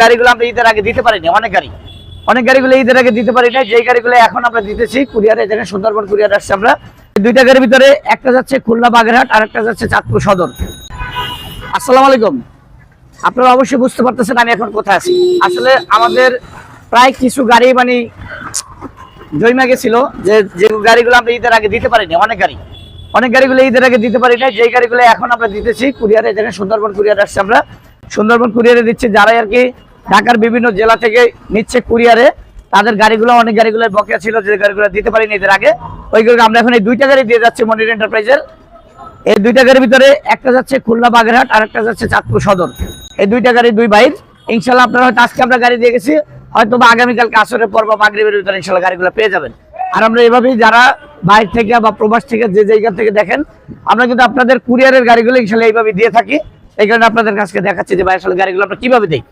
গাড়িগুলো আমরা ঈদের আগে দিতে পারিনি, অনেক গাড়িগুলো ঈদের আগে দিতে পারি না। যেই গাড়িগুলো এখন আমরা দিতেছি কুরিয়ারে, এখানে সুন্দরবন কুরিয়ার আসছে। আমরা দুইটা গাড়ির ভিতরে একটা যাচ্ছে খুলনা বাগেরহাট আর একটা যাচ্ছে চাঁদপুর সদর। আসসালামু আলাইকুম। আপনারা অবশ্যই বুঝতে পারতেছেন আমি এখন কোথায় আছি। আসলে আমাদের প্রায় কিছু গাড়ি মানে জয়মা গেছিল, যে গাড়িগুলো আমরা ঈদের আগে দিতে পারিনি, অনেক গাড়িগুলো ঈদের আগে দিতে পারি না। যেই গাড়িগুলো এখন আমরা দিতেছি কুরিয়ারে, এখানে সুন্দরবন কুরিয়ার আসছে। আমরা সুন্দরবন কুরিয়ারে দিচ্ছি। যারাই আর কি ঢাকার বিভিন্ন জেলা থেকে নিচ্ছে কুরিয়ারে, তাদের গাড়িগুলো অনেক গাড়িগুলো বকেয়া ছিল, যে গাড়িগুলো দিতে পারিনি ঈদের আগে, ওইগুলো আমরা এখন এই দুইটা গাড়ি দিয়ে যাচ্ছি মনির এন্টারপ্রাইজের। এই দুইটা গাড়ির ভিতরে একটা যাচ্ছে খুলনা বাগেরহাট আর একটা যাচ্ছে চাঁদপুর সদর। এই দুইটা গাড়ি দুই বাইর। ইনশাল্লাহ আপনারা হয়তো আজকে আমরা গাড়ি দিয়ে গেছি, হয়তো বা আগামীকালকে আসরের পর বা মাগরিবের ভিতরে ইনশাল্লাহ গাড়িগুলো পেয়ে যাবেন। আর আমরা এভাবেই যারা বাইরে থেকে বা প্রবাস থেকে যে জায়গা থেকে দেখেন, আমরা কিন্তু আপনাদের কুরিয়ারের গাড়িগুলো ইনশাল্লাহ এইভাবে দিয়ে থাকি। এই কারণে আপনাদের কাছে দেখাচ্ছি যে ভাই আসলে গাড়িগুলো আমরা কিভাবে দিই।